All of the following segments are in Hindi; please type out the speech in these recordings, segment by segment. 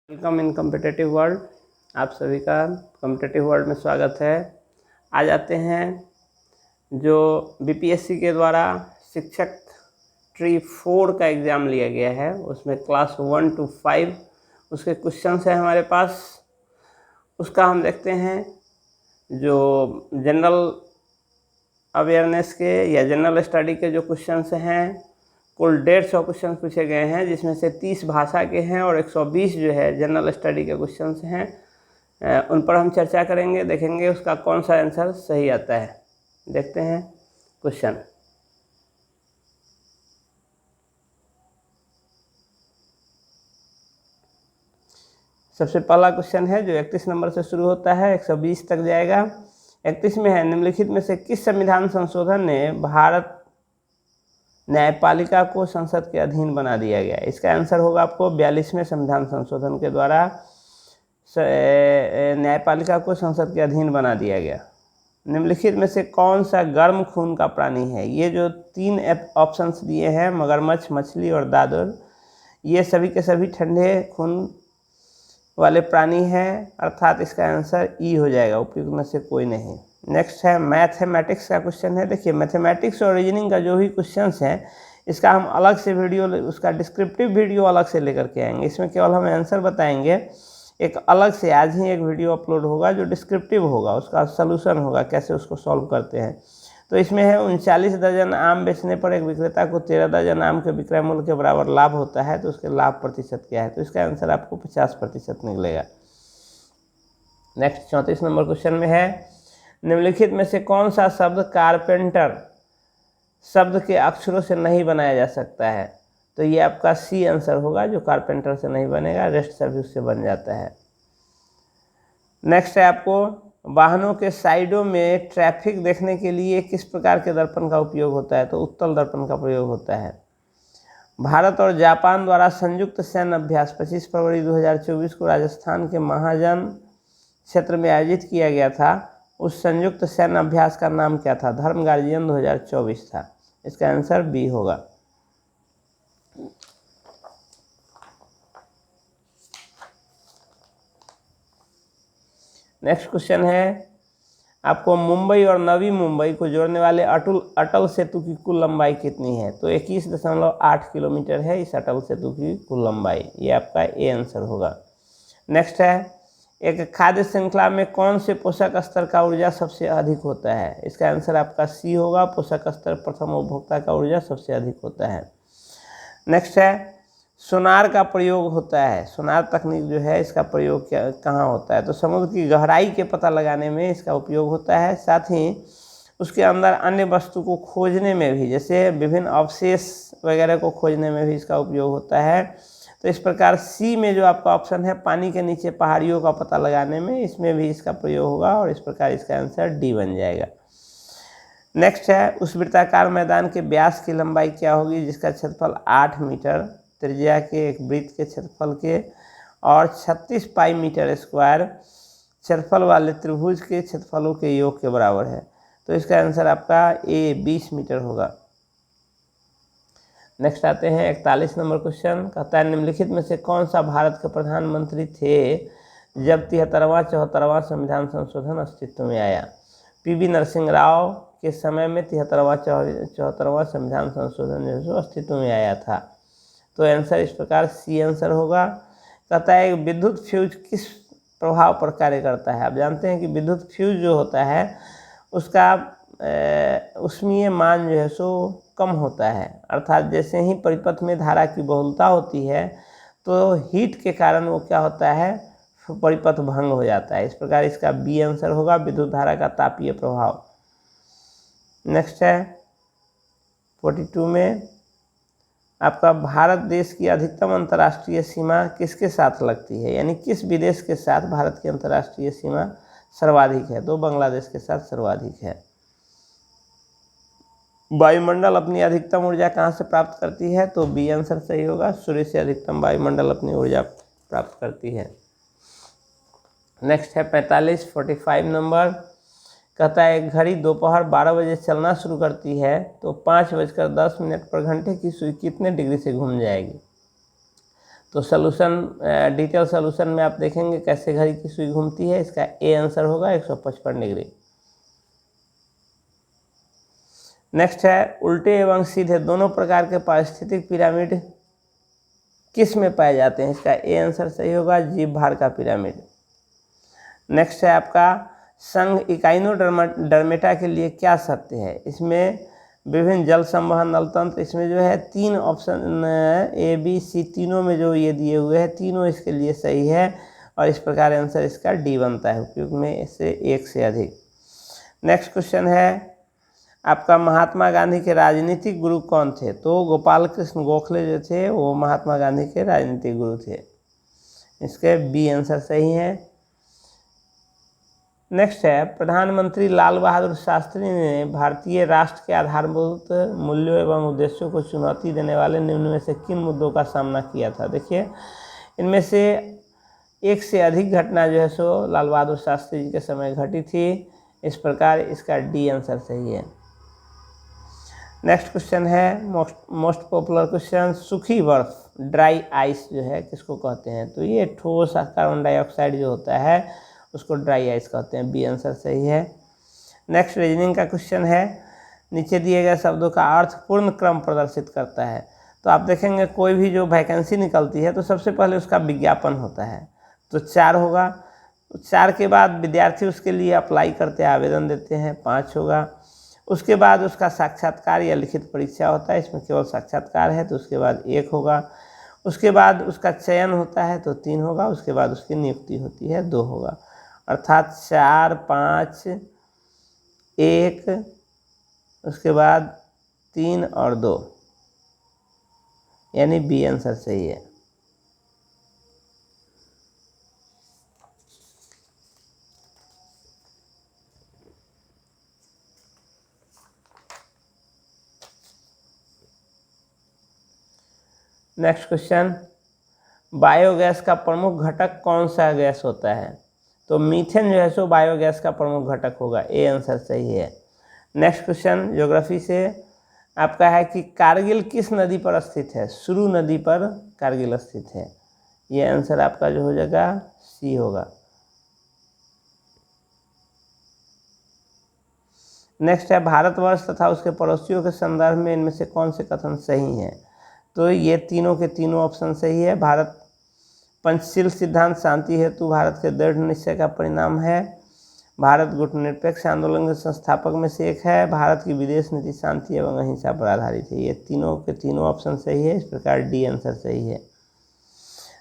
Welcome in competitive world. आप सभी का कॉम्पिटिटिव वर्ल्ड में स्वागत है। आज आते हैं जो बीपीएससी के द्वारा शिक्षक ट्री 4 का एग्ज़ाम लिया गया है, उसमें क्लास 1 to 5 उसके क्वेश्चंस हैं हमारे पास। उसका हम देखते हैं जो जनरल अवेयरनेस के या जनरल स्टडी के जो क्वेश्चंस हैं, कुल 150 क्वेश्चन पूछे गए हैं, जिसमें से 30 भाषा के हैं और 120 जो है जनरल स्टडी के क्वेश्चंस हैं। उन पर हम चर्चा करेंगे, देखेंगे उसका कौन सा आंसर सही आता है। देखते हैं क्वेश्चन। सबसे पहला क्वेश्चन है जो 31 नंबर से शुरू होता है, 120 तक जाएगा। 31 में है, निम्नलिखित में से किस संविधान संशोधन ने भारत न्यायपालिका को संसद के अधीन बना दिया गया? इसका आंसर होगा आपको 42वें संविधान संशोधन के द्वारा न्यायपालिका को संसद के अधीन बना दिया गया। निम्नलिखित में से कौन सा गर्म खून का प्राणी है? ये जो 3 ऑप्शंस दिए हैं, मगरमच्छ, मछली और दादर, ये सभी के सभी ठंडे खून वाले प्राणी हैं, अर्थात इसका आंसर ई हो जाएगा, उपयुक्त में से कोई नहीं। नेक्स्ट है मैथमेटिक्स का क्वेश्चन है। देखिए, मैथमेटिक्स और रीजनिंग का जो भी क्वेश्चंस हैं, इसका हम अलग से वीडियो, उसका डिस्क्रिप्टिव वीडियो अलग से लेकर के आएंगे। इसमें केवल हम आंसर बताएंगे। एक अलग से आज ही एक वीडियो अपलोड होगा जो डिस्क्रिप्टिव होगा, उसका सलूशन होगा, कैसे उसको सॉल्व करते हैं। तो इसमें है 39 दर्जन आम बेचने पर एक विक्रेता को 13 दर्जन आम के विक्रय मूल्य के बराबर लाभ होता है, तो उसके लाभ प्रतिशत क्या है? तो इसका आंसर आपको 50% निकलेगा। नेक्स्ट 34 नंबर क्वेश्चन में है, निम्नलिखित में से कौन सा शब्द कारपेंटर शब्द के अक्षरों से नहीं बनाया जा सकता है? तो ये आपका सी आंसर होगा, जो कारपेंटर से नहीं बनेगा, रेस्ट सभी उससे बन जाता है। नेक्स्ट है आपको, वाहनों के साइडों में ट्रैफिक देखने के लिए किस प्रकार के दर्पण का उपयोग होता है? तो उत्तल दर्पण का प्रयोग होता है। भारत और जापान द्वारा संयुक्त सैन्य अभ्यास 25 फरवरी 2024 को राजस्थान के महाजन क्षेत्र में आयोजित किया गया था। उस संयुक्त सैन्य अभ्यास का नाम क्या था? धर्म गार्जियन 2024 था। इसका आंसर बी होगा। नेक्स्ट क्वेश्चन है आपको, मुंबई और नवी मुंबई को जोड़ने वाले अटल सेतु की कुल लंबाई कितनी है? तो 21.8 किलोमीटर है इस अटल सेतु की कुल लंबाई। ये आपका ए आंसर होगा। नेक्स्ट है, एक खाद्य श्रृंखला में कौन से पोषक स्तर का ऊर्जा सबसे अधिक होता है? इसका आंसर आपका सी होगा, पोषक स्तर प्रथम उपभोक्ता का ऊर्जा सबसे अधिक होता है। नेक्स्ट है, सोनार का प्रयोग होता है, सोनार तकनीक जो है इसका प्रयोग कहाँ होता है? तो समुद्र की गहराई के पता लगाने में इसका उपयोग होता है, साथ ही उसके अंदर अन्य वस्तु को खोजने में भी, जैसे विभिन्न अवशेष वगैरह को खोजने में भी इसका उपयोग होता है। तो इस प्रकार सी में जो आपका ऑप्शन है, पानी के नीचे पहाड़ियों का पता लगाने में, इसमें भी इसका प्रयोग होगा, और इस प्रकार इसका आंसर डी बन जाएगा। नेक्स्ट है, उस वृत्ताकार मैदान के व्यास की लंबाई क्या होगी जिसका क्षेत्रफल 8 मीटर, त्रिज्या के एक वृत्त के क्षेत्रफल के और 36 पाई मीटर स्क्वायर क्षेत्रफल वाले त्रिभुज के क्षेत्रफलों के योग के बराबर है? तो इसका आंसर आपका ए 20 मीटर होगा। नेक्स्ट आते हैं 41 नंबर क्वेश्चन। कहता है, निम्नलिखित में से कौन सा भारत के प्रधानमंत्री थे जब 73वां 74वां संविधान संशोधन अस्तित्व में आया? पीवी नरसिंह राव के समय में 73वां 74वां संविधान संशोधन जो है अस्तित्व में आया था। तो आंसर इस प्रकार सी आंसर होगा। कहता है, विद्युत फ्यूज किस प्रभाव पर कार्य करता है? आप जानते हैं कि विद्युत फ्यूज जो होता है उसका ऊष्मीय मान जो है सो कम होता है, अर्थात जैसे ही परिपथ में धारा की बहुलता होती है तो हीट के कारण वो क्या होता है, परिपथ भंग हो जाता है। इस प्रकार इसका बी आंसर होगा, विद्युत धारा का तापीय प्रभाव। नेक्स्ट है 42 में आपका, भारत देश की अधिकतम अंतर्राष्ट्रीय सीमा किसके साथ लगती है? यानी किस विदेश के साथ भारत की अंतर्राष्ट्रीय सीमा सर्वाधिक है? तो बांग्लादेश के साथ सर्वाधिक है। वायुमंडल अपनी अधिकतम ऊर्जा कहाँ से प्राप्त करती है? तो बी आंसर सही होगा, सूर्य से अधिकतम वायुमंडल अपनी ऊर्जा प्राप्त करती है। नेक्स्ट है 45 नंबर। कहता है, एक घड़ी दोपहर 12 बजे चलना शुरू करती है तो 5:10 पर घंटे की सुई कितने डिग्री से घूम जाएगी? तो सॉल्यूशन डिटेल सॉल्यूशन में आप देखेंगे कैसे घड़ी की सुई घूमती है। इसका ए आंसर होगा 155 डिग्री। नेक्स्ट है उल्टे एवं सीधे दोनों प्रकार के पारिस्थितिक पिरामिड किस में पाए जाते हैं। इसका ए आंसर सही होगा जीव भार का पिरामिड। नेक्स्ट है आपका संघ इकाइनोडर्मेटा के लिए क्या शर्तें है। इसमें विभिन्न जल संवहन नल तंत्र, इसमें जो है 3 ऑप्शन ए बी सी तीनों में जो ये दिए हुए हैं तीनों इसके लिए सही है और इस प्रकार आंसर इसका डी बनता है उपयुक्त में से एक से अधिक। नेक्स्ट क्वेश्चन है आपका महात्मा गांधी के राजनीतिक गुरु कौन थे। तो गोपाल कृष्ण गोखले जो थे वो महात्मा गांधी के राजनीतिक गुरु थे। इसके बी आंसर सही है। नेक्स्ट है प्रधानमंत्री लाल बहादुर शास्त्री ने भारतीय राष्ट्र के आधारभूत मूल्यों एवं उद्देश्यों को चुनौती देने वाले निम्न में से किन मुद्दों का सामना किया था। देखिए इनमें से एक से अधिक घटना जो है सो लाल बहादुर शास्त्री जी के समय घटी थी। इस प्रकार इसका डी आंसर सही है। नेक्स्ट क्वेश्चन है मोस्ट पॉपुलर क्वेश्चन, सूखी बर्फ ड्राई आइस जो है किसको कहते हैं। तो ये ठोस कार्बन डाइऑक्साइड जो होता है उसको ड्राई आइस कहते हैं। बी आंसर सही है। नेक्स्ट रीजनिंग का क्वेश्चन है नीचे दिए गए शब्दों का अर्थ पूर्ण क्रम प्रदर्शित करता है। तो आप देखेंगे कोई भी जो वैकेंसी निकलती है तो सबसे पहले उसका विज्ञापन होता है तो 4 होगा। 4 के बाद विद्यार्थी उसके लिए अप्लाई करते हैं, आवेदन देते हैं, 5 होगा। उसके बाद उसका साक्षात्कार या लिखित परीक्षा होता है, इसमें केवल साक्षात्कार है तो उसके बाद 1 होगा। उसके बाद उसका चयन होता है तो 3 होगा। उसके बाद उसकी नियुक्ति होती है 2 होगा। अर्थात 4, 5, 1, उसके बाद 3 और 2 यानी बी आंसर सही है। नेक्स्ट क्वेश्चन, बायोगैस का प्रमुख घटक कौन सा गैस होता है। तो मीथेन जो है सो बायोगैस का प्रमुख घटक होगा। ए आंसर सही है। नेक्स्ट क्वेश्चन ज्योग्राफी से आपका है कि कारगिल किस नदी पर स्थित है। सुरु नदी पर कारगिल स्थित है। ये आंसर आपका जो हो जाएगा सी होगा। नेक्स्ट है भारतवर्ष तथा उसके पड़ोसियों के संदर्भ में इनमें से कौन से कथन सही हैं। तो ये तीनों के तीनों ऑप्शन सही है। भारत पंचशील सिद्धांत शांति हेतु भारत के दृढ़ निश्चय का परिणाम है। भारत गुटनिरपेक्ष आंदोलन के संस्थापक में से एक है। भारत की विदेश नीति शांति एवं अहिंसा पर आधारित है। ये तीनों के तीनों ऑप्शन सही है। इस प्रकार डी आंसर सही है।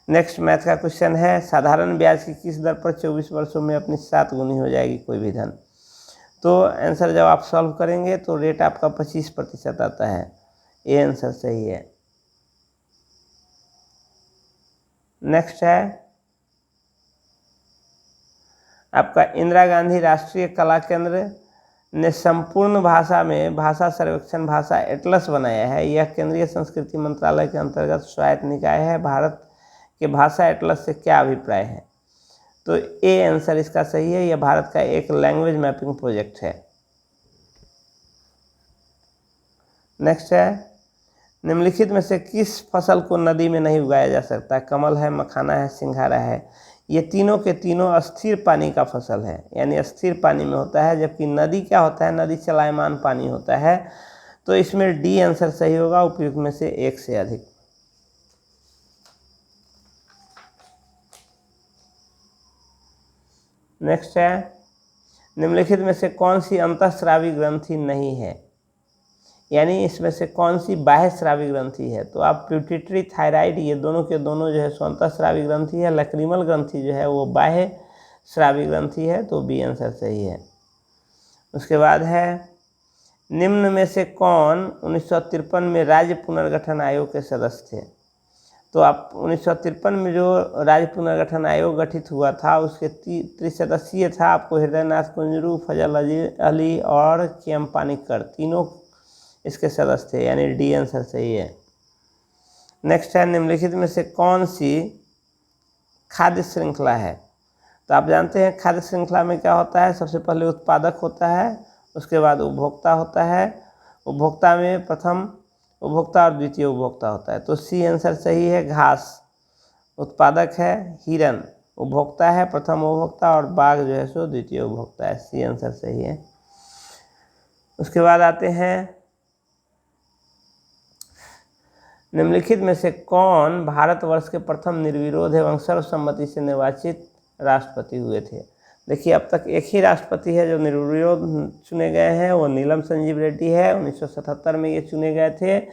नेक्स्ट मैथ का क्वेश्चन है साधारण ब्याज की किस दर पर 24 वर्षों में अपनी 7 गुनी हो जाएगी कोई भी धन। तो आंसर जब आप सॉल्व करेंगे तो रेट आपका 25% आता है। ये आंसर सही है। नेक्स्ट है आपका इंदिरा गांधी राष्ट्रीय कला केंद्र ने संपूर्ण भाषा में भाषा सर्वेक्षण भाषा एटलस बनाया है। यह केंद्रीय संस्कृति मंत्रालय के अंतर्गत स्वायत्त निकाय है। भारत के भाषा एटलस से क्या अभिप्राय है। तो ए आंसर इसका सही है। यह भारत का एक लैंग्वेज मैपिंग प्रोजेक्ट है। नेक्स्ट है निम्नलिखित में से किस फसल को नदी में नहीं उगाया जा सकता। कमल है, मखाना है, सिंघाड़ा है। ये तीनों के तीनों अस्थिर पानी का फसल है, यानी अस्थिर पानी में होता है। जबकि नदी क्या होता है, नदी चलायमान पानी होता है। तो इसमें डी आंसर सही होगा उपयुक्त में से एक से अधिक। नेक्स्ट है निम्नलिखित में से कौन सी अंतःस्रावी ग्रंथि नहीं है, यानी इसमें से कौन सी बाह्य स्रावी ग्रंथि है। तो आप पिट्यूटरी थायराइड ये दोनों के दोनों जो है सो अंतःस्रावी ग्रंथि है। लक्रीमल ग्रंथि जो है वो बाह्य स्रावी ग्रंथि है। तो बी आंसर सही है। उसके बाद है निम्न में से कौन 1953 में राज्य पुनर्गठन आयोग के सदस्य थे। तो आप 1953 में जो राज्य पुनर्गठन आयोग गठित हुआ था उसके त्रिसदस्यीय था। आपको हृदयनाथ कुंजरू, फजल अली और के एम पानिक्कर तीनों इसके सदस्य थे, यानी डी आंसर सही है। नेक्स्ट है निम्नलिखित में से कौन सी खाद्य श्रृंखला है। तो आप जानते हैं खाद्य श्रृंखला में क्या होता है, सबसे पहले उत्पादक होता है, उसके बाद उपभोक्ता होता है। उपभोक्ता में प्रथम उपभोक्ता और द्वितीय उपभोक्ता होता है। तो सी आंसर सही है। घास उत्पादक है हिरन, उपभोक्ता है प्रथम उपभोक्ता, और बाघ जो है सो द्वितीय उपभोक्ता है। सी आंसर सही है। उसके बाद आते हैं, निम्नलिखित में से कौन भारतवर्ष के प्रथम निर्विरोध एवं सर्वसम्मति से निर्वाचित राष्ट्रपति हुए थे। देखिए, अब तक एक ही राष्ट्रपति है जो निर्विरोध चुने गए हैं, वो नीलम संजीव रेड्डी है। 1977 में ये चुने गए थे,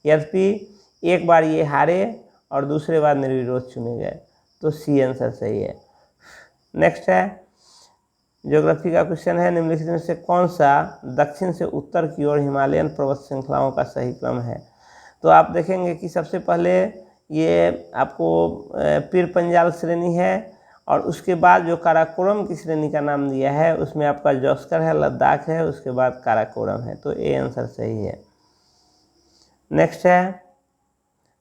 यद्यपि एक बार ये हारे और दूसरे बार निर्विरोध चुने गए। तो सी आंसर सही है। नेक्स्ट है ज्योग्राफी का क्वेश्चन है, निम्नलिखित में से कौन सा दक्षिण से उत्तर की ओर हिमालयन पर्वत श्रृंखलाओं का सही क्रम है। तो आप देखेंगे कि सबसे पहले ये आपको पीर पंजाल श्रेणी है, और उसके बाद जो काराकोरम की श्रेणी का नाम दिया है उसमें आपका जौस्कर है, लद्दाख है, उसके बाद काराकोरम है। तो ए आंसर सही है। नेक्स्ट है,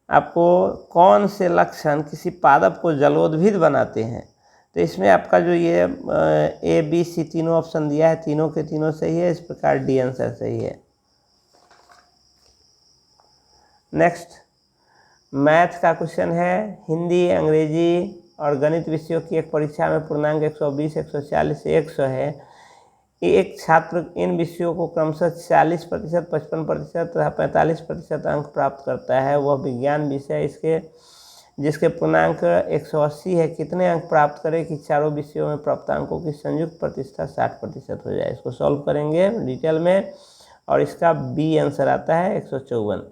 आपको कौन से लक्षण किसी पादप को जलोद्भिद बनाते हैं। तो इसमें आपका जो ये ए बी सी तीनों ऑप्शन दिया है, तीनों के तीनों सही है, इस प्रकार डी आंसर सही है। नेक्स्ट मैथ का क्वेश्चन है, हिंदी, अंग्रेजी और गणित विषयों की एक परीक्षा में पूर्णांक 120, 140 से 100 है। एक छात्र इन विषयों को क्रमशः 40%, 55% तथा 45% अंक प्राप्त करता है। वह विज्ञान विषय जिसके पूर्णांक 180 है, कितने अंक प्राप्त करे कि चारों विषयों में प्राप्त अंकों की संयुक्त प्रतिशत 60% हो जाए। इसको सॉल्व करेंगे डिटेल में, और इसका बी आंसर आता है 154।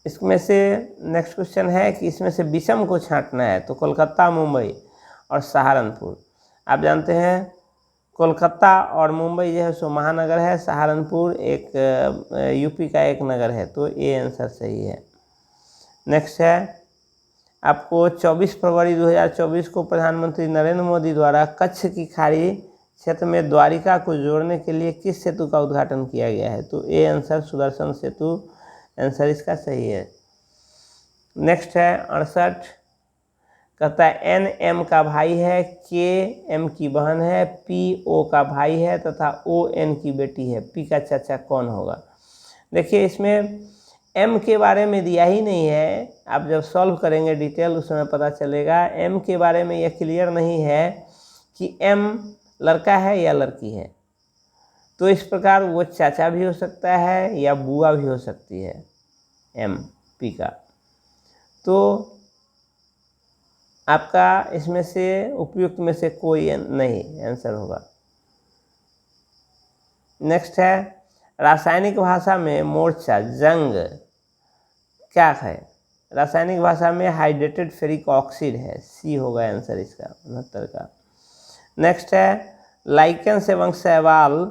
इसमें से नेक्स्ट क्वेश्चन है कि इसमें से विषम को छांटना है। तो कोलकाता, मुंबई और सहारनपुर, आप जानते हैं कोलकाता और मुंबई जो है सो महानगर है, सहारनपुर एक यूपी का एक नगर है। तो ए आंसर सही है। नेक्स्ट है, आपको 24 फरवरी 2024 को प्रधानमंत्री नरेंद्र मोदी द्वारा कच्छ की खाड़ी क्षेत्र में द्वारिका को जोड़ने के लिए किस सेतु का उद्घाटन किया गया है। तो A answer Sudarshan Setu answer इसका सही है। नेक्स्ट है 68, कहता है एन एम का भाई है, के एम की बहन है, पी ओ का भाई है तथा ओ एन की बेटी है। पी का चाचा कौन होगा। देखिए, इसमें एम के बारे में दिया ही नहीं है, आप जब सॉल्व करेंगे डिटेल उस समय पता चलेगा। एम के बारे में यह क्लियर नहीं है कि एम लड़का है या लड़की है। तो इस प्रकार वो चाचा भी हो सकता है या बुआ भी हो सकती है एम पी का। तो आपका इसमें से उपयुक्त में से कोई नहीं आंसर होगा। नेक्स्ट है, रासायनिक भाषा में मोर्चा जंग क्या है। रासायनिक भाषा में हाइड्रेटेड फेरिक ऑक्साइड है। सी होगा आंसर इसका 69 का। नेक्स्ट है, लाइकेंस एवं शैवाल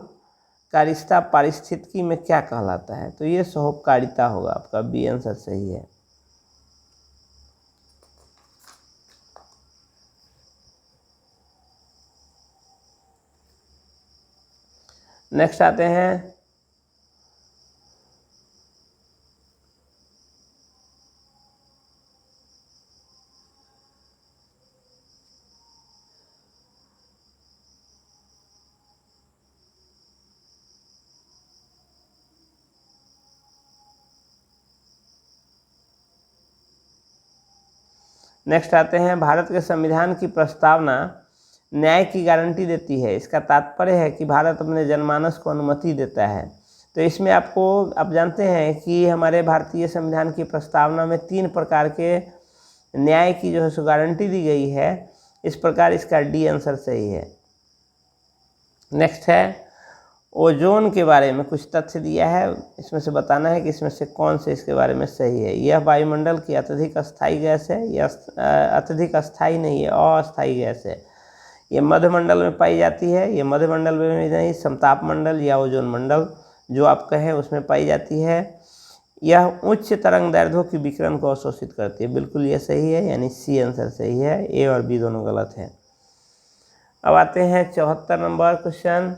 का रिश्ता पारिस्थितिकी में क्या कहलाता है। तो ये सहोपकारिता होगा, आपका बी आंसर सही है। नेक्स्ट आते हैं, भारत के संविधान की प्रस्तावना न्याय की गारंटी देती है। इसका तात्पर्य है कि भारत अपने जनमानस को अनुमति देता है। तो इसमें आप जानते हैं कि हमारे भारतीय संविधान की प्रस्तावना में 3 प्रकार के न्याय की जो है सो गारंटी दी गई है। इस प्रकार इसका डी आंसर सही है। नेक्स्ट है, ओजोन के बारे में कुछ तथ्य दिया है, इसमें से बताना है कि इसमें से कौन से इसके बारे में सही है। यह वायुमंडल की अत्यधिक अस्थायी गैस है, यह अत्यधिक अस्थायी नहीं है, अस्थायी गैस है। ये मध्यमंडल में पाई जाती है, ये मध्यमंडल में नहीं, समताप मंडल या ओजोन मंडल जो आप कहें उसमें पाई जाती है। यह उच्च तरंग दैर्ध्यों की विकिरण को अवशोषित करती है। बिल्कुल ये सही है, यानी सी आंसर सही है। ए और बी दोनों गलत है। अब आते हैं 74 नंबर क्वेश्चन।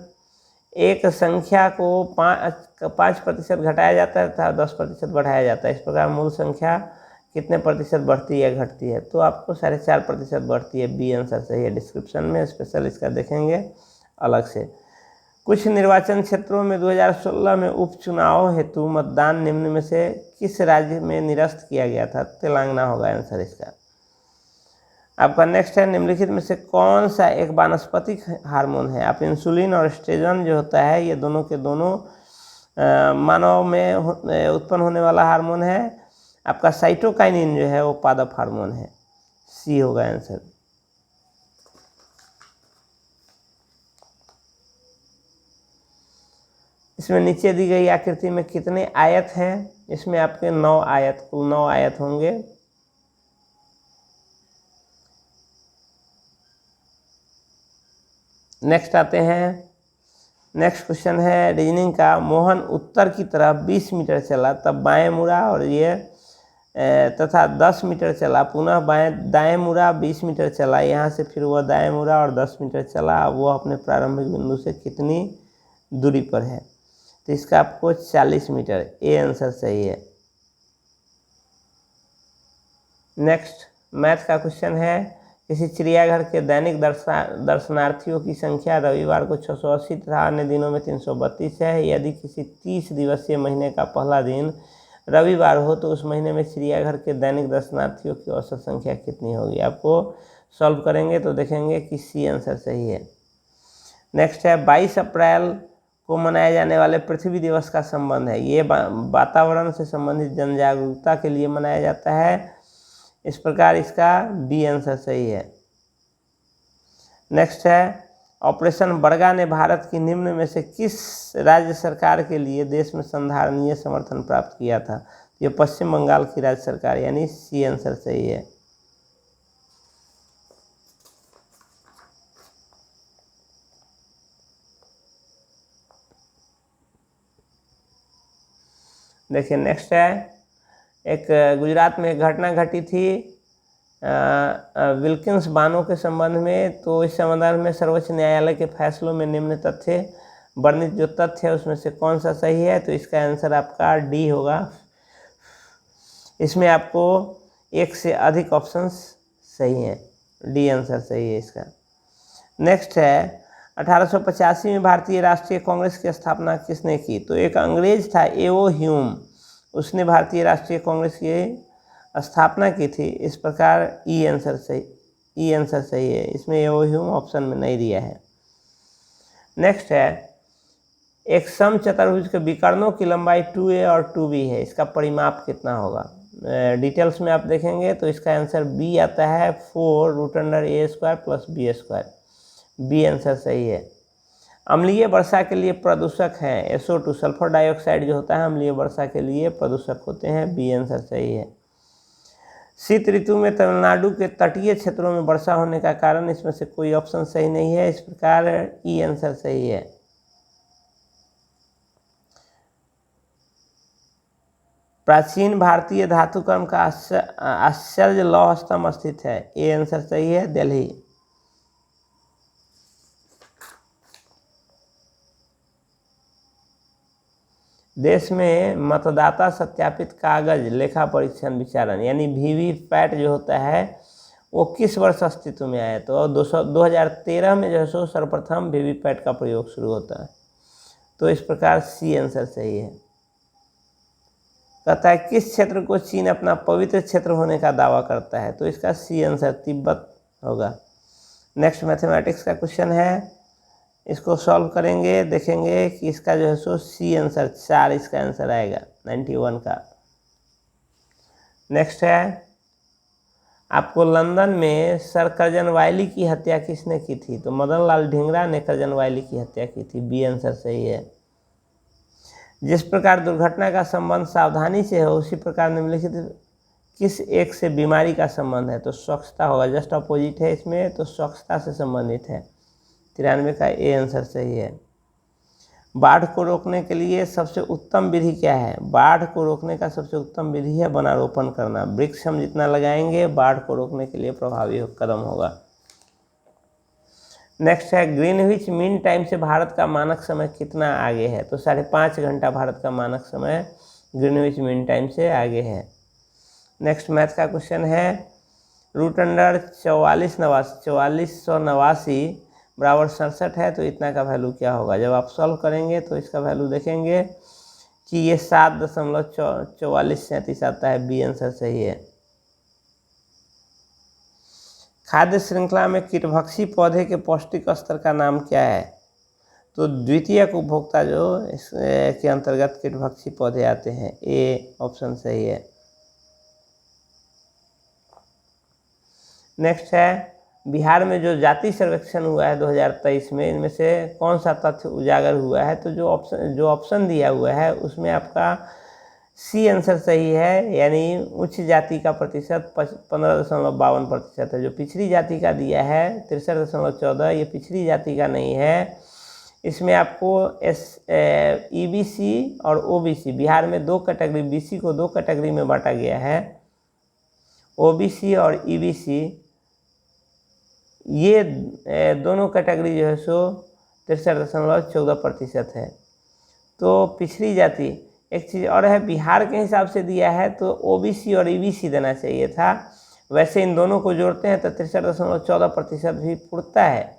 एक संख्या को 5% घटाया जाता है तथा 10% बढ़ाया जाता है। इस प्रकार मूल संख्या कितने प्रतिशत बढ़ती है घटती है। तो आपको 4.5% बढ़ती है। बी आंसर सही है। डिस्क्रिप्शन में स्पेशल इसका देखेंगे अलग से। कुछ निर्वाचन क्षेत्रों में 2016 में उपचुनाव हेतु मतदान निम्न में से किस राज्य में निरस्त किया गया था? तेलंगाना होगा आंसर इसका। आपका नेक्स्ट है, निम्नलिखित में से कौन सा एक वानस्पतिक हार्मोन है? आप इंसुलिन और एस्ट्रोजन जो होता है ये दोनों के दोनों मानव में उत्पन्न होने वाला हार्मोन है। आपका साइटोकाइनिन जो है वो पादप हार्मोन है, सी होगा आंसर। इसमें नीचे दी गई आकृति में कितने आयत हैं? इसमें आपके 9 आयत, कुल 9 आयत होंगे। नेक्स्ट आते हैं, नेक्स्ट क्वेश्चन है रीजनिंग का। मोहन उत्तर की तरफ 20 मीटर चला, तब बाएं मुड़ा और ये तथा 10 मीटर चला, पुनः दाएं मुड़ा, 20 मीटर चला, यहाँ से फिर वह दाएं मुड़ा और 10 मीटर चला। अब वो अपने प्रारंभिक बिंदु से कितनी दूरी पर है? तो इसका आपको 40 मीटर, ए आंसर सही है। नेक्स्ट मैथ का क्वेश्चन है, किसी चिड़ियाघर के दैनिक दर्शनार्थियों की संख्या रविवार को 680 तथा अन्य दिनों में 332 है। यदि किसी 30 दिवसीय महीने का पहला दिन रविवार हो तो उस महीने में चिड़ियाघर के दैनिक दर्शनार्थियों की औसत संख्या कितनी होगी? आपको सॉल्व करेंगे तो देखेंगे कि सी आंसर सही है। नेक्स्ट है, 22 अप्रैल को मनाए जाने वाले पृथ्वी दिवस का संबंध है। ये वातावरण से संबंधित जन जागरूकता के लिए मनाया जाता है। इस प्रकार इसका बी आंसर सही है। नेक्स्ट है, ऑपरेशन बरगा ने भारत की निम्न में से किस राज्य सरकार के लिए देश में संधारणीय समर्थन प्राप्त किया था? ये पश्चिम बंगाल की राज्य सरकार, यानी सी आंसर सही है। देखिए नेक्स्ट है, एक गुजरात में एक घटना घटी थी विल्किंस बानों के संबंध में। तो इस संबंध में सर्वोच्च न्यायालय के फैसलों में निम्न तथ्य वर्णित जो तथ्य है उसमें से कौन सा सही है? तो इसका आंसर आपका डी होगा। इसमें आपको एक से अधिक ऑप्शंस सही हैं, डी आंसर सही है इसका। नेक्स्ट है, 1885 में भारतीय राष्ट्रीय कांग्रेस की स्थापना किसने की? तो एक अंग्रेज था एओ ह्यूम, उसने भारतीय राष्ट्रीय कांग्रेस की स्थापना की थी। इस प्रकार ई आंसर सही है। इसमें एओ ह्यूम ऑप्शन में नहीं दिया है। नेक्स्ट है, एक समचतुर्भुज के विकर्णों की लंबाई 2a और 2b है, इसका परिमाप कितना होगा? डिटेल्स में आप देखेंगे तो इसका आंसर बी आता है, 4√a² + b²। बी आंसर सही है। अम्लीय वर्षा के लिए प्रदूषक हैं SO2, सल्फर डाइऑक्साइड जो होता है अम्लीय वर्षा के लिए प्रदूषक होते हैं। बी आंसर सही है। शीत ऋतु में तमिलनाडु के तटीय क्षेत्रों में वर्षा होने का कारण, इसमें से कोई ऑप्शन सही नहीं है। इस प्रकार ई आंसर सही है। प्राचीन भारतीय धातुकर्म का आश्चर्य लौह स्तंभ स्थित है। ए आंसर सही है, दिल्ली। देश में मतदाता सत्यापित कागज लेखा परीक्षण विचारण यानी वीवीपैट जो होता है वो किस वर्ष अस्तित्व में आया? तो 2013 में जो है सो सर्वप्रथम वीवीपैट का प्रयोग शुरू होता है। तो इस प्रकार सी आंसर सही है। कहता है किस क्षेत्र को चीन अपना पवित्र क्षेत्र होने का दावा करता है? तो इसका सी आंसर तिब्बत होगा। नेक्स्ट मैथमेटिक्स का क्वेश्चन है, इसको सॉल्व करेंगे, देखेंगे कि इसका जो है सो सी आंसर 4 इसका आंसर आएगा 91 का। नेक्स्ट है, आपको लंदन में सर कर्जन वायली की हत्या किसने की थी? तो मदन लाल ढींगरा ने कर्जन वायली की हत्या की थी। बी आंसर सही है। जिस प्रकार दुर्घटना का संबंध सावधानी से हो उसी प्रकार निम्नलिखित किस एक से बीमारी का संबंध है? तो स्वच्छता होगा, जस्ट अपोजिट है इसमें, तो स्वच्छता से संबंधित है। 93 का ए आंसर सही है। बाढ़ को रोकने के लिए सबसे उत्तम विधि क्या है? बाढ़ को रोकने का सबसे उत्तम विधि है वनारोपण करना। वृक्ष हम जितना लगाएंगे बाढ़ को रोकने के लिए प्रभावी कदम होगा। नेक्स्ट है, ग्रीनविच मीन टाइम से भारत का मानक समय कितना आगे है? तो 5.5 घंटा भारत का मानक समय ग्रीनविच मीन टाइम से आगे है। नेक्स्ट मैथ का क्वेश्चन है, √4489 बराबर 67 है, तो इतना का वैल्यू क्या होगा। जब आप सॉल्व करेंगे तो इसका वैल्यू देखेंगे कि ये 7.4437 आता है। बी आंसर सही है। खाद्य श्रृंखला में कीटभक्षी पौधे के पौष्टिक स्तर का नाम क्या है। तो द्वितीयक उपभोक्ता जो इसके अंतर्गत कीटभक्षी पौधे आते हैं, ए ऑप्शन सही है। नेक्स्ट है, बिहार में जो जाति सर्वेक्षण हुआ है 2023 में, इनमें से कौन सा तथ्य उजागर हुआ है। तो जो ऑप्शन दिया हुआ है उसमें आपका सी आंसर सही है, यानी उच्च जाति का प्रतिशत 15.52% है। जो पिछड़ी जाति का दिया है 63.14, ये पिछड़ी जाति का नहीं है। इसमें आपको ईबीसी और ओबीसी, बिहार में दो कैटेगरी, बीसी को दो कैटेगरी में बांटा गया है। ओबीसी और ईबीसी ये दोनों कैटेगरी जो है सो 63.14% है। तो पिछड़ी जाति, एक चीज़ और है, बिहार के हिसाब से दिया है तो ओबीसी और ईबीसी देना चाहिए था। वैसे इन दोनों को जोड़ते हैं तो 63.14% भी पुरता है।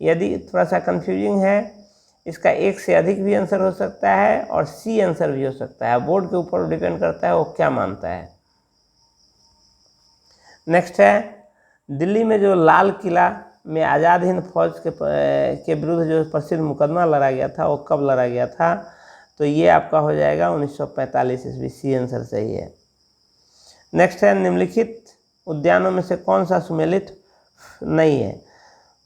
यदि थोड़ा सा कंफ्यूजिंग है, इसका एक से अधिक भी आंसर हो सकता है और सी आंसर भी हो सकता है। बोर्ड के ऊपर डिपेंड करता है वो क्या मानता है। नेक्स्ट है, दिल्ली में जो लाल किला में आज़ाद हिंद फौज के विरुद्ध जो प्रसिद्ध मुकदमा लड़ा गया था वो कब लड़ा गया था। तो ये आपका हो जाएगा 1945 ईस्वी। सी आंसर सही है। नेक्स्ट है, निम्नलिखित उद्यानों में से कौन सा सुमेलित नहीं है।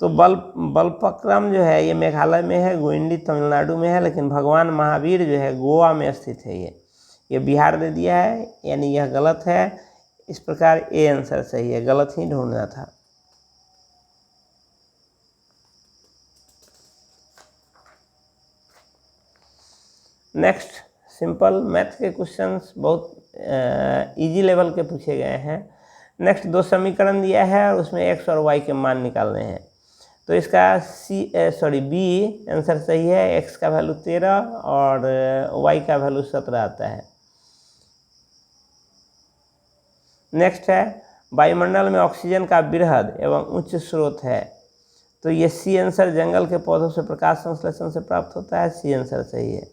तो बलपक्रम जो है ये मेघालय में है, गोइंडी तमिलनाडु में है, लेकिन भगवान महावीर जो है गोवा में स्थित है। ये बिहार दे दिया है, यानी यह गलत है। इस प्रकार ए आंसर सही है, गलत ही ढूंढना था। नेक्स्ट, सिंपल मैथ के क्वेश्चंस बहुत इजी लेवल के पूछे गए हैं। नेक्स्ट, दो समीकरण दिया है और उसमें एक्स और वाई के मान निकालने हैं। तो इसका बी आंसर सही है। एक्स का वैल्यू 13 और वाई का वैल्यू 17 आता है। नेक्स्ट है, वायुमंडल में ऑक्सीजन का वृहद एवं उच्च स्रोत है। तो ये सी आंसर, जंगल के पौधों से प्रकाश संश्लेषण से प्राप्त होता है। सी आंसर सही है।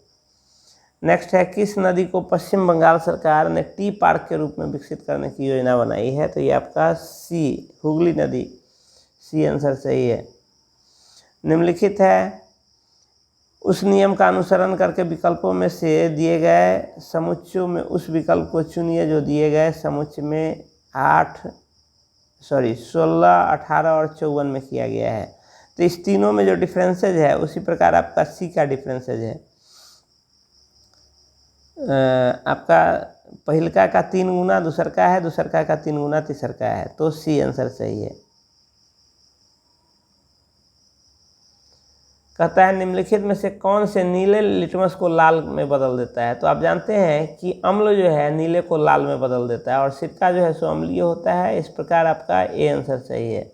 नेक्स्ट है, किस नदी को पश्चिम बंगाल सरकार ने टी पार्क के रूप में विकसित करने की योजना बनाई है। तो ये आपका सी, हुगली नदी। सी आंसर सही है। निम्नलिखित है, उस नियम का अनुसरण करके विकल्पों में से दिए गए समुच्चयों में उस विकल्प को चुनिए जो दिए गए समुच्चय में 16, 18 और 54 में किया गया है। तो इस तीनों में जो डिफरेंसेज है उसी प्रकार आपका सी का डिफरेंसेज है। आपका पहिलका का 3 गुना दूसरका है, दूसरका का 3 गुना तीसरका है। तो सी आंसर सही है। कहता है, निम्नलिखित में से कौन से नीले लिटमस को लाल में बदल देता है। तो आप जानते हैं कि अम्ल जो है नीले को लाल में बदल देता है और सिरका जो है सो अम्लीय होता है। इस प्रकार आपका ए आंसर सही है।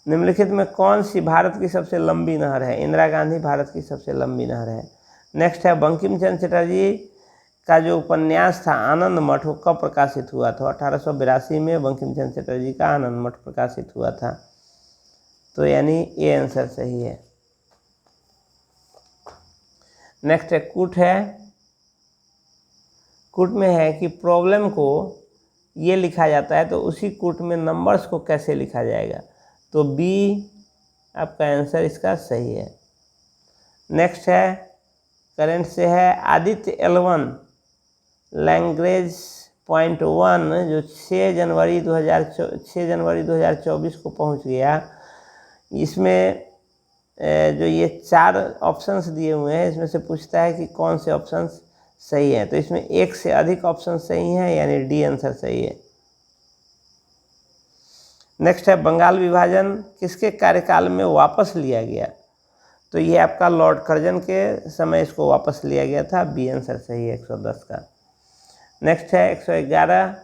निम्नलिखित में कौन सी भारत की सबसे लंबी नहर है। इंदिरा गांधी भारत की सबसे लंबी नहर है। नेक्स्ट है, बंकिम चंद्र चटर्जी का जो उपन्यास था आनंद मठ, वो कब प्रकाशित हुआ था। 1882 में बंकिम चंद्र चटर्जी का आनंद मठ प्रकाशित हुआ था। तो यानी ए आंसर सही है। नेक्स्ट है, कूट है। कूट में है कि प्रॉब्लम को ये लिखा जाता है तो उसी कूट में नंबर्स को कैसे लिखा जाएगा। तो बी आपका आंसर इसका सही है। नेक्स्ट है, करंट से है, आदित्य L1 लैंग्वेज .1 जो 6 जनवरी 2024 को पहुंच गया। इसमें जो ये 4 ऑप्शंस दिए हुए हैं इसमें से पूछता है कि कौन से ऑप्शंस सही है। तो इसमें एक से अधिक ऑप्शन सही हैं, यानी डी आंसर सही है। नेक्स्ट है, बंगाल विभाजन किसके कार्यकाल में वापस लिया गया। तो ये आपका लॉर्ड कर्जन के समय इसको वापस लिया गया था। बी आंसर सही है 110 का। नेक्स्ट है 111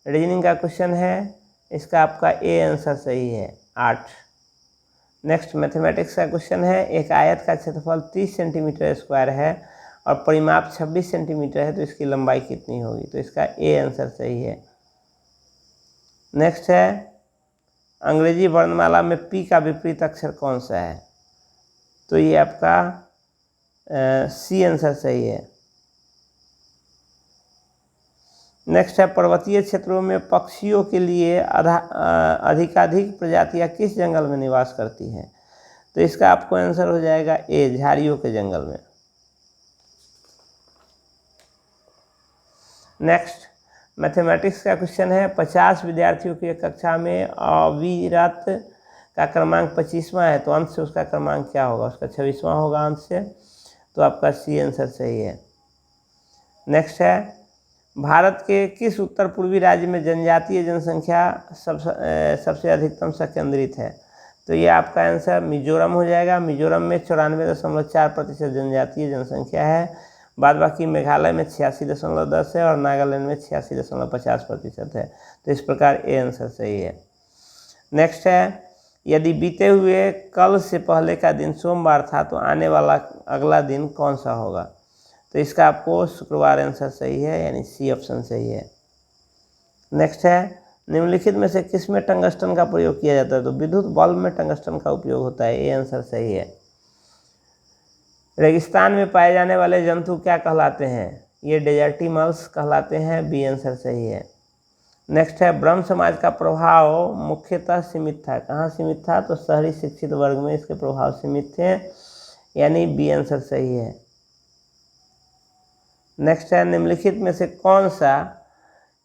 रीजनिंग का क्वेश्चन है। इसका आपका ए आंसर सही है 8। नेक्स्ट मैथमेटिक्स का क्वेश्चन है। एक आयत का क्षेत्रफल 30 सेंटीमीटर स्क्वायर है और परिमाप 26 सेंटीमीटर है, तो इसकी लंबाई कितनी होगी। तो इसका ए आंसर सही है। नेक्स्ट है अंग्रेजी वर्णमाला में पी का विपरीत अक्षर कौन सा है? तो ये आपका सी आंसर सही है। नेक्स्ट है पर्वतीय क्षेत्रों में पक्षियों के लिए अधिकाधिक प्रजातियां किस जंगल में निवास करती हैं? तो इसका आपको आंसर हो जाएगा ए, झाड़ियों के जंगल में। नेक्स्ट मैथमेटिक्स का क्वेश्चन है 50 विद्यार्थियों की कक्षा में अविरत का क्रमांक 25वां है, तो अंत से उसका क्रमांक क्या होगा? उसका 26वां होगा अंत से, तो आपका सी आंसर सही है। नेक्स्ट है भारत के किस उत्तर पूर्वी राज्य में जनजातीय जनसंख्या सबसे अधिकतम संकेंद्रित है? तो ये आपका आंसर मिजोरम हो जाएगा। मिजोरम में 94.4% जनजातीय जनसंख्या है, बाद बाकी मेघालय में 86.10 है और नागालैंड में 86.50% है। तो इस प्रकार ए आंसर सही है। नेक्स्ट है यदि बीते हुए कल से पहले का दिन सोमवार था तो आने वाला अगला दिन कौन सा होगा? तो इसका आपको शुक्रवार आंसर सही है, यानी सी ऑप्शन सही है। नेक्स्ट है निम्नलिखित में से किस में टंगस्टन का प्रयोग किया जाता है? तो विद्युत बल्ब में टंगस्टन का उपयोग होता है, ए आंसर सही है। रेगिस्तान में पाए जाने वाले जंतु क्या कहलाते हैं? ये डेजर्टिमल्स कहलाते हैं, बी आंसर सही है। नेक्स्ट है ब्रह्म समाज का प्रभाव मुख्यतः सीमित था, कहाँ सीमित था? तो शहरी शिक्षित वर्ग में इसके प्रभाव सीमित थे, यानी बी आंसर सही है। नेक्स्ट है निम्नलिखित में से कौन सा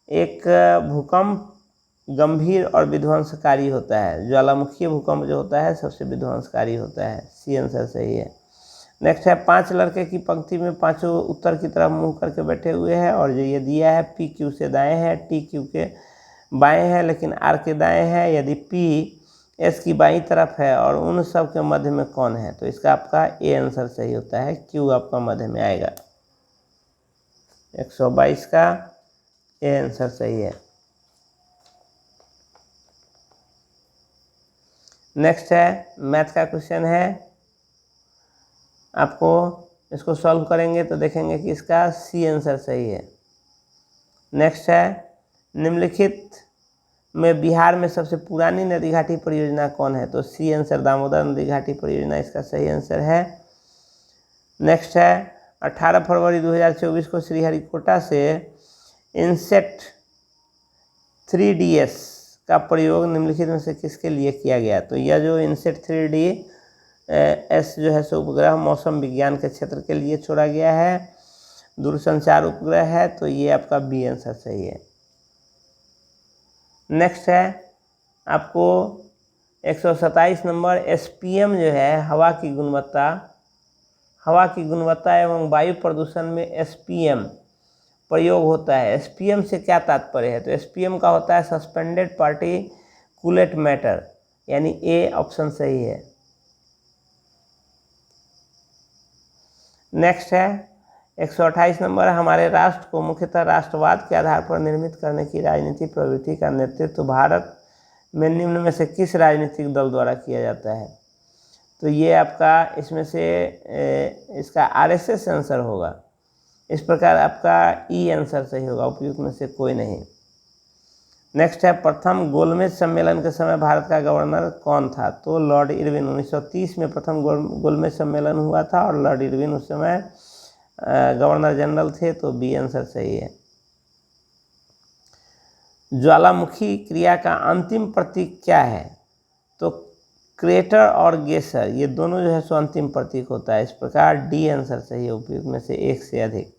एक भूकंप गंभीर और विध्वंसकारी होता है? ज्वालामुखी भूकंप जो होता है सबसे विध्वंसकारी होता है, सी आंसर सही है। नेक्स्ट है 5 लड़के की पंक्ति में पांचों उत्तर की तरफ मुंह करके बैठे हुए हैं और जो ये दिया है पी क्यू से दाएं है, टी क्यू के बाएं है, लेकिन आर के दाएं है। यदि पी एस की बाईं तरफ है और उन सब के मध्य में कौन है? तो इसका आपका ए आंसर सही होता है, क्यू आपका मध्य में आएगा। 122 का ए आंसर सही है। नेक्स्ट है मैथ का क्वेश्चन है, आपको इसको सॉल्व करेंगे तो देखेंगे कि इसका सी आंसर सही है। नेक्स्ट है निम्नलिखित में बिहार में सबसे पुरानी नदी घाटी परियोजना कौन है? तो सी आंसर दामोदर नदी घाटी परियोजना इसका सही आंसर है। नेक्स्ट है 18 फरवरी 2024 को श्रीहरिकोटा से इनसेट 3DS का प्रयोग निम्नलिखित में से किसके लिए किया गया? तो यह जो इनसेट 3DS जो है सो उपग्रह मौसम विज्ञान के क्षेत्र के लिए छोड़ा गया है, दूरसंचार उपग्रह है, तो ये आपका बी आंसर सही है। नेक्स्ट है आपको 127 नंबर SPM जो है हवा की गुणवत्ता एवं वायु प्रदूषण में SPM प्रयोग होता है। SPM से क्या तात्पर्य है? तो SPM का होता है सस्पेंडेड पार्टिकुलेट मैटर, यानी ए ऑप्शन सही है। नेक्स्ट है 128 नंबर हमारे राष्ट्र को मुख्यतः राष्ट्रवाद के आधार पर निर्मित करने की राजनीतिक प्रवृत्ति का नेतृत्व भारत में निम्न में से किस राजनीतिक दल द्वारा किया जाता है? तो ये आपका इसमें से इसका RSS आंसर होगा। इस प्रकार आपका ई आंसर सही होगा, उपयुक्त में से कोई नहीं। नेक्स्ट है प्रथम गोलमेज सम्मेलन के समय भारत का गवर्नर कौन था? तो लॉर्ड इरविन। 1930 में प्रथम गोलमेज सम्मेलन हुआ था और लॉर्ड इरविन उस समय गवर्नर जनरल थे, तो बी आंसर सही है। ज्वालामुखी क्रिया का अंतिम प्रतीक क्या है? तो क्रेटर और गेसर, ये दोनों जो है सो अंतिम प्रतीक होता है। इस प्रकार डी आंसर सही है, उपयुक्त में से एक से अधिक।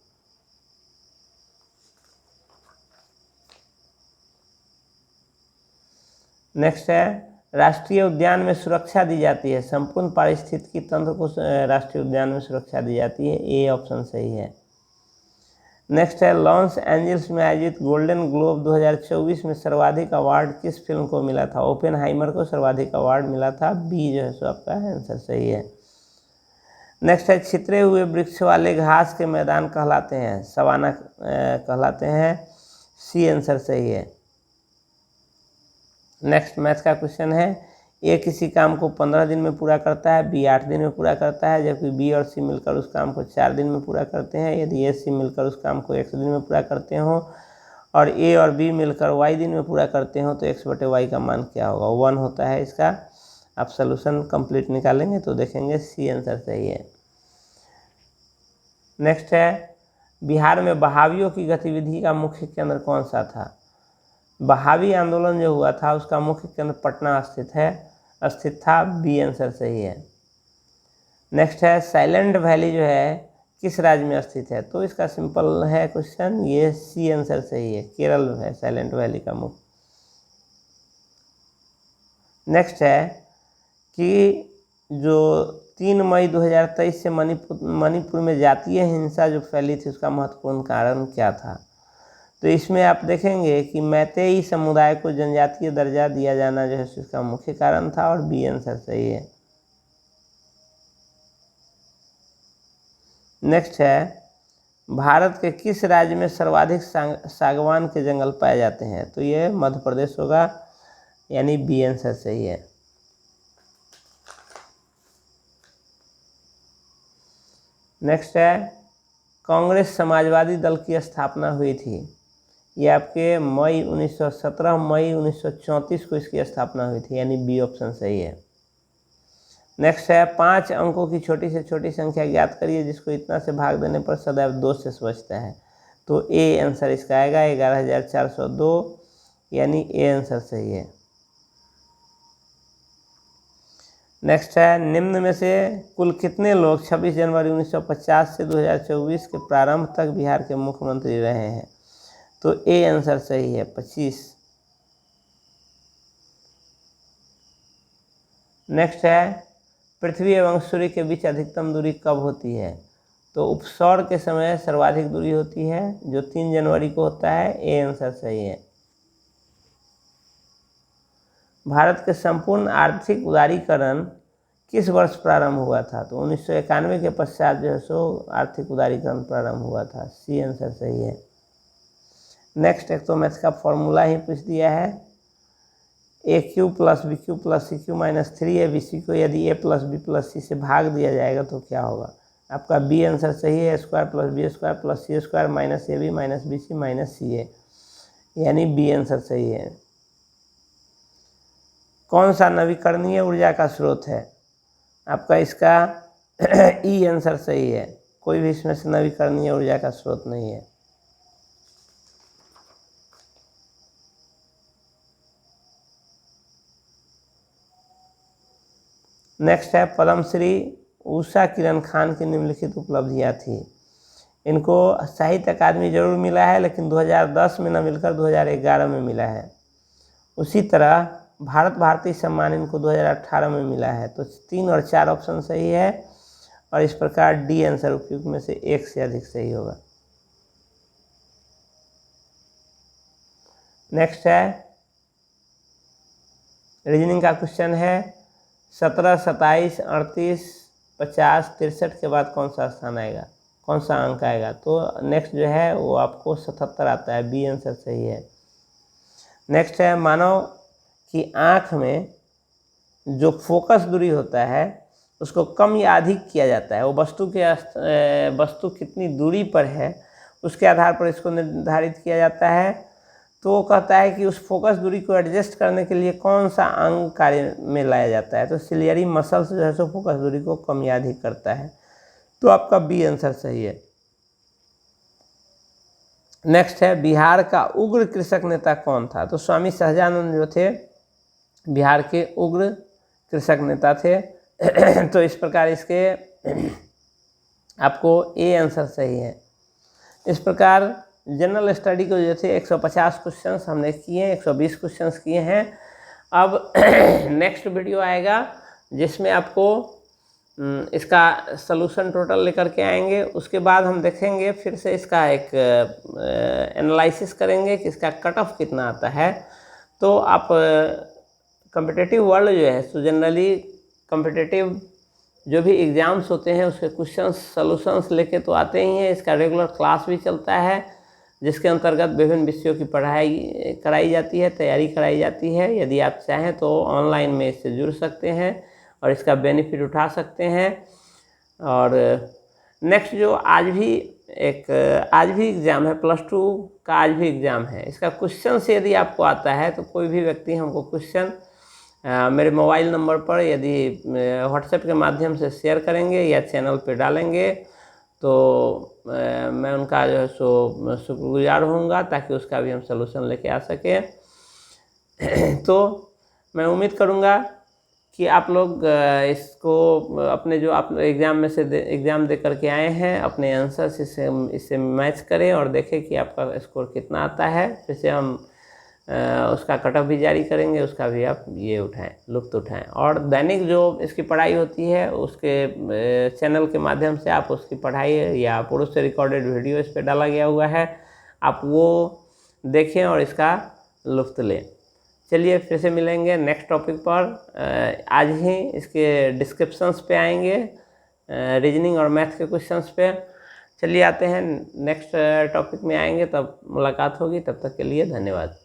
नेक्स्ट है राष्ट्रीय उद्यान में सुरक्षा दी जाती है, संपूर्ण पारिस्थितिकी तंत्र को राष्ट्रीय उद्यान में सुरक्षा दी जाती है, ए ऑप्शन सही है। नेक्स्ट है लॉस एंजल्स में आयोजित गोल्डन ग्लोब 2024 में सर्वाधिक अवार्ड किस फिल्म को मिला था? ओपेनहाइमर को सर्वाधिक अवार्ड मिला था, बी जो है सो आपका आंसर सही है। नेक्स्ट है छितरे हुए वृक्ष वाले घास के मैदान कहलाते हैं, सवाना कहलाते हैं, सी आंसर सही है। नेक्स्ट मैथ का क्वेश्चन है ए किसी काम को 15 दिन में पूरा करता है, बी 8 दिन में पूरा करता है, जबकि बी और सी मिलकर उस काम को 4 दिन में पूरा करते हैं। यदि ए सी मिलकर उस काम को 100 दिन में पूरा करते हो और ए और बी मिलकर y दिन में पूरा करते हो तो x/y का मान क्या होगा, 1 होता है इसका। आप सॉल्यूशन कंप्लीट निकालेंगे तो देखेंगे सी आंसर सही है। नेक्स्ट है, बिहार में बहावियों की गतिविधि का मुख्य केंद्र कौन सा था। बहावी आंदोलन जो हुआ था उसका मुख्य केंद्र पटना स्थित था, बी आंसर सही है। नेक्स्ट है, साइलेंट वैली जो है किस राज्य में स्थित है, तो इसका सिंपल है क्वेश्चन, ये सी आंसर सही है, केरल है साइलेंट वैली का मुख्य। नेक्स्ट है कि जो 3 मई 2023 से मणिपुर में जातीय हिंसा जो फैली थी उसका महत्वपूर्ण कारण क्या था, तो इसमें आप देखेंगे कि मैतेई समुदाय को जनजातीय दर्जा दिया जाना जो है इसका मुख्य कारण था, और बी आंसर सही है। नेक्स्ट है, भारत के किस राज्य में सर्वाधिक सागवान के जंगल पाए जाते हैं, तो ये मध्य प्रदेश होगा, यानी बी आंसर सही है। नेक्स्ट है, कांग्रेस समाजवादी दल की स्थापना हुई थी, ये आपके मई 1934 को इसकी स्थापना हुई थी, यानी बी ऑप्शन सही है। नेक्स्ट है, 5 अंकों की छोटी से छोटी संख्या ज्ञात करिए जिसको इतना से भाग देने पर सदैव 2 से बचता है, तो ए आंसर इसका आएगा 11,402, यानी ए आंसर सही है। नेक्स्ट है, निम्न में से कुल कितने लोग 26 जनवरी 1950 से 2024 के प्रारंभ तक बिहार के मुख्यमंत्री रहे हैं, तो ए आंसर सही है 25। नेक्स्ट है, पृथ्वी एवं सूर्य के बीच अधिकतम दूरी कब होती है, तो उपसौर के समय सर्वाधिक दूरी होती है जो 3 जनवरी को होता है, ए आंसर सही है। भारत के संपूर्ण आर्थिक उदारीकरण किस वर्ष प्रारंभ हुआ था, तो 1991 के पश्चात जो है सो आर्थिक उदारीकरण प्रारंभ हुआ था, सी आंसर सही है। नेक्स्ट एक तो मैथ्स का फॉर्मूला ही पूछ दिया है, A cube plus B cube plus C cube minus 3abc को यदि A plus B plus C से भाग दिया जाएगा तो क्या होगा, आपका बी आंसर सही है, square plus B square plus C square minus ab minus B C minus C A, यानी बी आंसर सही है। कौन सा नवीकरणीय ऊर्जा का स्रोत है, आपका इसका ई आंसर सही है, कोई भी इसमें से नवीकरणीय ऊर्जा का स्रोत नहीं है। नेक्स्ट है, पद्मश्री उषा किरण खान की निम्नलिखित उपलब्धियां थी, इनको साहित्य अकादमी जरूर मिला है लेकिन 2010 में न मिलकर 2011 में मिला है। उसी तरह भारत भारती सम्मान इनको 2018 में मिला है, तो 3 और 4 ऑप्शन सही है, और इस प्रकार डी आंसर उपयुक्त में से एक से अधिक सही होगा। नेक्स्ट है, रीजनिंग का क्वेश्चन है, 17, 27, 38, 50, 63 के बाद कौन सा स्थान आएगा, कौन सा अंक आएगा, तो नेक्स्ट जो है वो आपको 77 आता है, बी आंसर सही है। नेक्स्ट है, मानव की आँख में जो फोकस दूरी होता है उसको कम या अधिक किया जाता है, वो वस्तु कितनी दूरी पर है उसके आधार पर इसको निर्धारित किया जाता है, तो वो कहता है कि उस फोकस दूरी को एडजस्ट करने के लिए कौन सा अंग कार्य में लाया जाता है, तो सिलियरी मसल्स जो है सो फोकस दूरी को कम या अधिक करता है, तो आपका बी आंसर सही है। नेक्स्ट है, बिहार का उग्र कृषक नेता कौन था, तो स्वामी सहजानंद जो थे बिहार के उग्र कृषक नेता थे तो इस प्रकार इसके आपको ए आंसर सही है। इस प्रकार जनरल स्टडी को जो थे 150 क्वेश्चंस हमने किए, 120 क्वेश्चंस किए हैं। अब नेक्स्ट वीडियो आएगा जिसमें आपको इसका सलूशन टोटल लेकर के आएंगे, उसके बाद हम देखेंगे फिर से इसका एक एनालिसिस करेंगे कि इसका कट ऑफ कितना आता है। तो आप कॉम्पिटिटिव वर्ल्ड जो है सो जनरली कॉम्पिटिटिव जो भी एग्ज़ाम्स होते हैं उसके क्वेश्चंस सॉल्यूशंस लेके तो आते ही हैं, इसका रेगुलर क्लास भी चलता है जिसके अंतर्गत विभिन्न विषयों की पढ़ाई कराई जाती है, तैयारी कराई जाती है। यदि आप चाहें तो ऑनलाइन में इससे जुड़ सकते हैं और इसका बेनिफिट उठा सकते हैं। और नेक्स्ट जो आज भी एक आज भी एग्ज़ाम है, प्लस 2 का आज भी एग्ज़ाम है। इसका क्वेश्चन से यदि आपको आता है तो कोई भी व्यक्ति हमको क्वेश्चन मेरे मोबाइल नंबर पर यदि व्हाट्सएप के माध्यम से शेयर करेंगे या चैनल पे डालेंगे तो मैं उनका जो है सो शुक्रगुजार होऊंगा, ताकि उसका भी हम सलूशन लेके आ सकें। तो मैं उम्मीद करूंगा कि आप लोग इसको अपने जो आप एग्ज़ाम में से एग्ज़ाम दे करके आए हैं अपने आंसर से इससे मैच करें और देखें कि आपका स्कोर कितना आता है। जैसे हम उसका कट ऑफ भी जारी करेंगे, उसका भी आप ये उठाएं, लुत्फ़ उठाएं। और दैनिक जो इसकी पढ़ाई होती है उसके चैनल के माध्यम से आप उसकी पढ़ाई या पूर्व से रिकॉर्डेड वीडियो इस पर डाला गया हुआ है, आप वो देखें और इसका लुत्फ़ लें। चलिए फिर से मिलेंगे नेक्स्ट टॉपिक पर। आज ही इसके डिस्क्रिप्शंस पे आएंगे रीजनिंग और मैथ के क्वेश्चंस पे। चलिए आते हैं नेक्स्ट टॉपिक में आएंगे, तब मुलाकात होगी। तब तक के लिए धन्यवाद।